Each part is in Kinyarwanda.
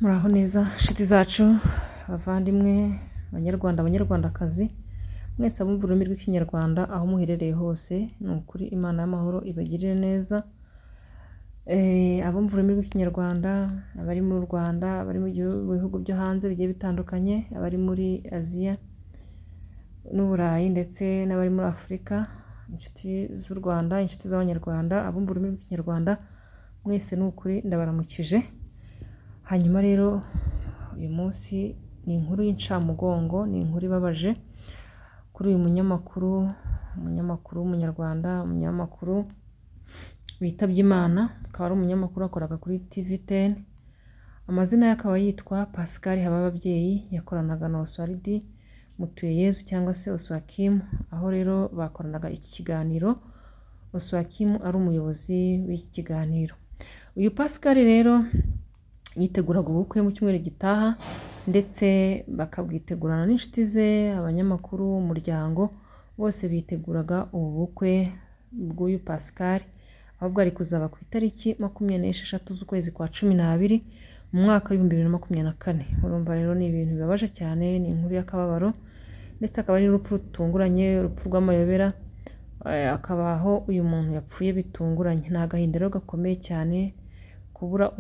Muraho neza nshuti zacu, bavandimwe, banyarwanda, banyarwandakazi, mwese abumva ururimi rw'ikinyarwanda aho muherereye hose, ni ukuri Imana y'amahoro ibagirire neza. Abumva ururimi rw'ikinyarwanda, abari mu Rwanda, abari mu bihugu byo hanze bigiye bitandukanye, abari muri Aziya n'Uburayi ndetse n'abari muri Afurika, inshuti z'u Rwanda, inshuti z'abanyarwanda, abumva ururimi rw'ikinyarwanda, mwese ni ukuri ndabaramukije. Hanyuma rero uyu munsi ni inkuru y'incamugongo, ni inkuru ibabaje kuri uyu munyamakuru w'umunyarwanda, umunyamakuru witabye Imana, akaba ari umunyamakuru wakoraga kuri TV10. Amazina ye akaba yitwa Pascal Habababyeyi, yakoranaga na Oswald Mutuyeyezu cyangwa se Oswakim, aho rero bakoranaga iki kiganiro. Oswakim ari umuyobozi w'iki kiganiro. Uyu Pascal rero yiteguraga ubukwe mu cyumweru gitaha, ndetse bakabwitegurana n'inshuti ze, abanyamakuru, umuryango, bose biteguraga ubu bukwe bw'uyu Pascal, aho bwari kuzaba ku itariki 26 z'ukwezi kwa 12 mu mwaka wa 2024. Urumva rero ni ibintu bibabaje cyane, ni inkuru y'akababaro, ndetse akaba ari n'urupfu rutunguranye, urupfu rw'amayobera, akabaho uyu muntu yapfuye bitunguranye. Ni agahinda rero gakomeye cyane kubura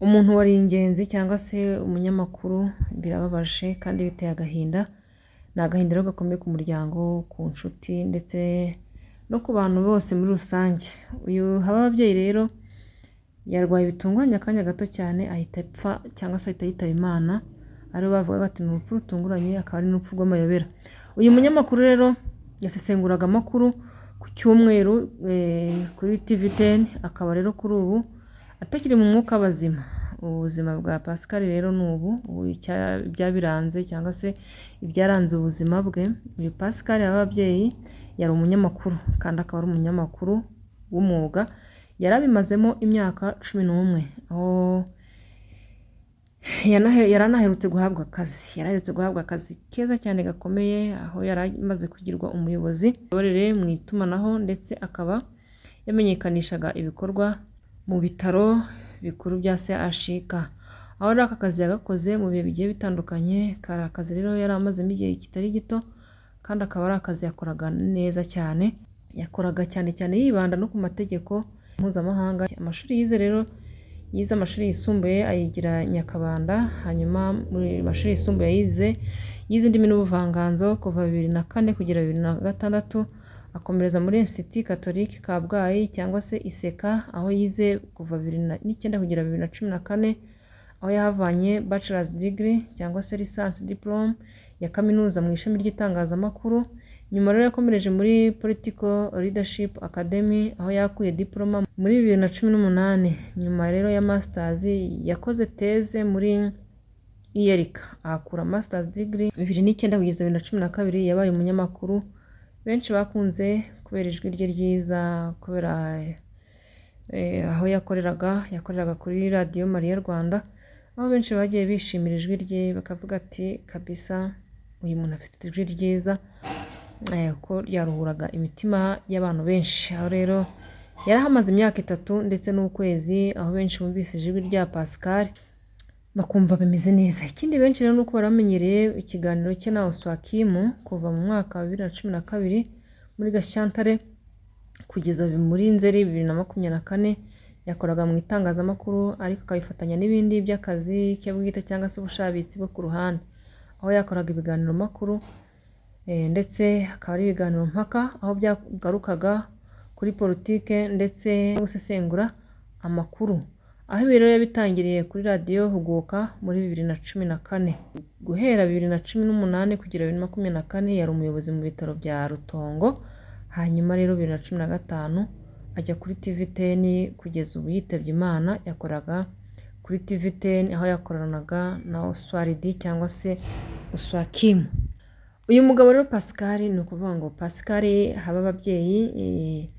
umuntu wari ingenzi cyangwa se umunyamakuru, birababaje kandi biteye agahinda. Ni agahinda rero gakomeye ku muryango, ku nshuti, ndetse no ku bantu bose muri rusange. Uyu Habababyeyi rero yarwaye bitunguranye akanya gato cyane, ahita apfa cyangwa se ahita yitaba Imana. Aribo bavuga bati ni urupfu rutunguranye, akaba ari n'urupfu rw'amayobera. Uyu munyamakuru rero yasesenguraga amakuru ku cyumweru kuri TV10, akaba rero kuri ubu atakiri mu mwuka w'abazima. Ubuzima bwa Pascal rero ni ubu ibyabiranze cyangwa se ibyaranze ubuzima bwe. Uyu Pascal Habababyeyi yari umunyamakuru, kandi akaba ari umunyamakuru w'umwuga, yari abimazemo imyaka 11, aho yaranaherutse guhabwa akazi keza cyane gakomeye, aho yari amaze kugirwa umuyobozi mu itumanaho, ndetse akaba yamenyekanishaga ibikorwa mu bitaro bikuru bya CHUK. Aho rero aka kazi yagakoze mu bihe bigiye bitandukanye, kari akazi rero yari amazemo igihe kitari gito, kandi akaba ari akazi yakoraga neza cyane, yakoraga cyane cyane yibanda no ku mategeko mpuzamahanga. Amashuri yize rero, yize amashuri yisumbuye ayigira Nyakabanda, hanyuma muri mashuri yisumbuye yize indimi n'ubuvanganzo kuva 2004 kugera 2006, akomereza muri Institut Catholique Kabgayi cyangwa se Iseka, aho yize kuva 2009 kugera 2014, aho yahavanye bachelor's degree cyangwa se licence diplome ya kaminuza mu ishami ry'itangazamakuru. Nyuma rero yakomereje muri Political Leadership Academy, aho yakuye diploma muri 2018. Nyuma rero ya masters yakoze these muri IERIC, akura masters degree 2009 kugeza 2012. Yabaye umunyamakuru benshi bakunze kubera ijwi rye ryiza, kubera aho yakoreraga kuri Radio Maria Rwanda, aho benshi bagiye bishimira ijwi rye, bakavuga ati kabisa uyu muntu afite ijwi ryiza, ko yaruhuraga imitima y'abantu benshi. Aho rero yarahamaze imyaka 3 ndetse n'ukwezi, aho benshi bumvise ijwi rya Pascal bakumva bimeze neza. Ikindi benshi rero nuko baramenyereye ikiganiro cye na Oswakim kuva mu mwaka wa 2012 muri Gashyantare kugeza muri Nzeri 2024. Yakoraga mu itangazamakuru, ariko akabifatanya n'ibindi by'akazi ke bwite cyangwa se ubushabitsi bwo ku ruhande, aho yakoraga ibiganiro makuru, ndetse akaba ari ibiganiro mpaka, aho byagarukaga kuri politike ndetse no gusesengura amakuru. Aho ibi rero yabitangiriye kuri Radio Huguka muri 2014. Guhera 2018 kugera 2024 yari umuyobozi mu bitaro bya Rutongo. Hanyuma rero 2015 ajya kuri TV10 kugeza ubu yitabye Imana. Yakoraga kuri TV10 aho yakoranaga na Oswald cyangwa se Oswakim. Uyu mugabo rero Pascal, ni ukuvuga ngo Pascal Habababyeyi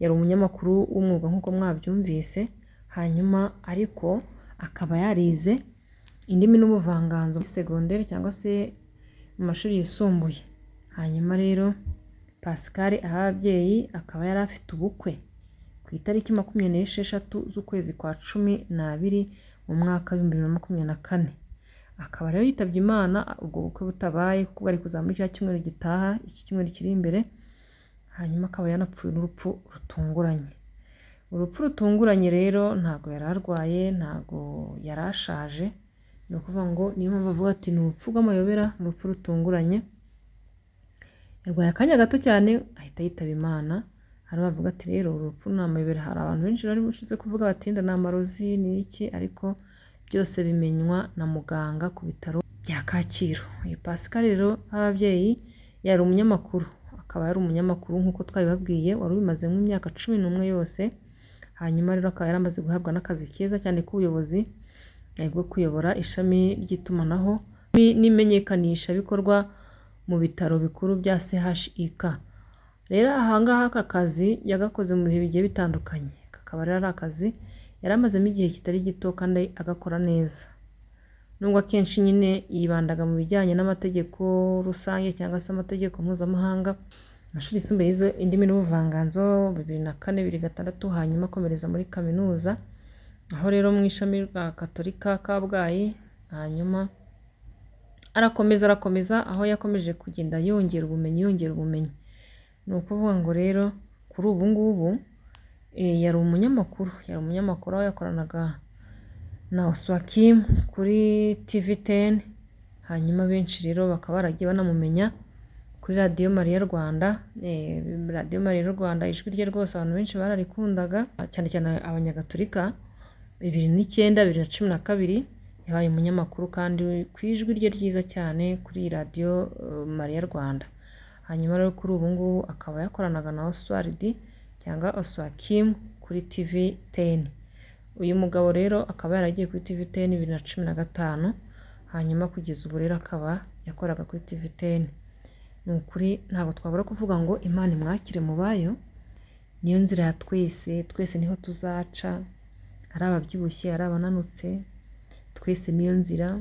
yari umunyamakuru w'umwuga nk'uko mwabyumvise, hanyuma ariko akaba yarize indimi n'ubuvanganzo secondaire cyangwa se mu mashuri yisumbuye. Hanyuma rero Pascal Hababyeyi akaba yari afite ubukwe ku itariki 26 z'ukwezi kwa 12 mu mwaka wa 2024. Akaba rero yitabye Imana ubwo bukwe butabaye kuko bari kuzaba muri cya cyumweru gitaha, iki cyumweru kiri imbere. Hanyuma akaba yanapfuye n'urupfu rutunguranye. Urupfu rutunguranye rero ntago yari arwaye, ntago yari ashaje. Ni ukuvuga ngo niyo mpamvu bavuga ati ni urupfu rw'amayobera, ni urupfu rutunguranye. Yarwaye akanya gato cyane ahita yitaba Imana. Hari bavuga ati rero urupfu ni amayobera. Hari abantu benshi bari bushize kuvuga bati nda ni amarozi ni iki, ariko byose bimenywa na muganga ku bitaro bya Kacyiru. Uyu Pascal rero ababyeyi yari umunyamakuru, akaba yari umunyamakuru nk'uko twabibabwiye, wari ubimazemo imyaka 11 yose. Hanyuma rero akaba yaramaze guhabwa n'akazi keza cyane k'ubuyobozi bwo kuyobora ishami ry'itumanaho n'imenyekanisha bikorwa mu bitaro bikuru bya CHUK. Rero ahangaha aka kazi yagakoze mu bihe bigiye bitandukanye. Kakaba rero ari akazi yaramazemo igihe kitari gito kandi agakora neza. Nubwo akenshi nyine yibandaga mu bijyanye n'amategeko rusange cyangwa se amategeko mpuzamahanga. Amashuri yisumbuye yize indimi n'ubuvanganzo 2004-2006, hanyuma akomereza muri kaminuza aho rero mu ishami rwa Katolika Kabgayi. Hanyuma arakomeza aho yakomeje kugenda yongera ubumenyi. Ni ukuvuga ngo rero kuri ubu ngubu yari umunyamakuru aho yakoranaga na Oswakim kuri TV10. Hanyuma benshi rero bakaba baragiye banamumenya kuri Radio Mariya Rwanda. Radio Mariya Rwanda ijwi rye rwose abantu benshi bararikundaga, cyane cyane abanyagatolika. 2009-2012 yabaye umunyamakuru kandi ku ijwi rye ryiza cyane kuri Radio Mariya Rwanda. Hanyuma rero kuri ubu ngubu akaba yakoranaga na Oswald cyangwa Oswakim kuri TV10. Uyu mugabo rero akaba yaragiye kuri TV10 2015, hanyuma kugeza ubu rero akaba yakoraga kuri TV10. Ni ukuri ntabwo twabura kuvuga ngo Imana imwakire mu bayo. Niyo nzira ya twese niho tuzaca, ari ababyibushye ari abananutse, twese niyo nzira,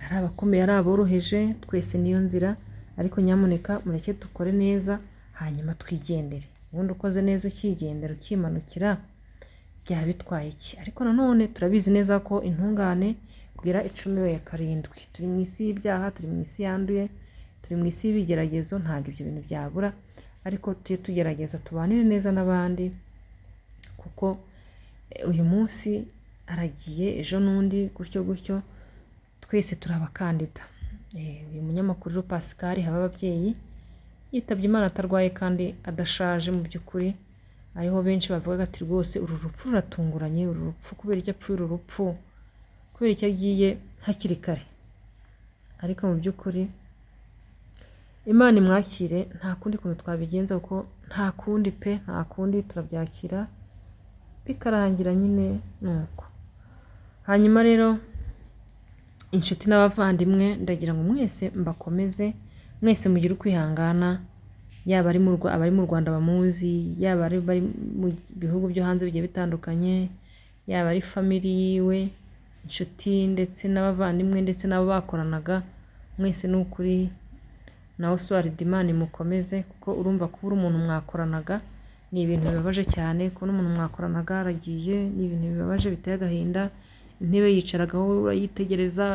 ari abakomeye ari aboroheje, twese niyo nzira. Ariko nyamuneka mureke dukore neza hanyuma twigendere. Ubundi ukoze neza ukigendera ukimanukira byaba bitwaye iki? Ariko nanone turabizi neza ko intungane kugira 10 turi mu isi y'ibyaha, turi mu isi yanduye, turi mu isi y'ibigeragezo. Ntabwo ibyo bintu byabura, ariko tujye tugerageza tubanire neza n'abandi, kuko uyu munsi aragiye, ejo n'undi, gutyo twese turi abakandida. Uyu munyamakuru Pascal haba ababyeyi yitabye Imana atarwaye kandi adashaje mu by'ukuri. Ariho benshi bavuga ati rwose uru rupfu ruratunguranye, uru rupfu kubera icyo apfuye, uru rupfu kubera icyo agiye hakiri kare. Ariko mu by'ukuri Imana imwakire, nta kundi kuntu twabigenza, kuko nta kundi nta kundi, turabyakira bikarangira nyine nuko. Hanyuma rero inshuti n'abavandimwe ndagira ngo mwese mbakomeze, mwese mugire ukwihangana, yaba abari mu Rwanda bamuzi, yaba ari bari mu bihugu byo hanze bigiye bitandukanye, yaba ari family yiwe, inshuti ndetse n'abavandimwe ndetse n'abo bakoranaga. Mwese n'ukuri na Oswald Imana mukomeze, kuko urumva ko uri umuntu mwakoranaga ni ibintu bibabaje cyane. Ko n'umuntu mwakoranaga aragiye ni ibintu bibabaje biteye agahinda. Intebe yicaragaho urayitegereza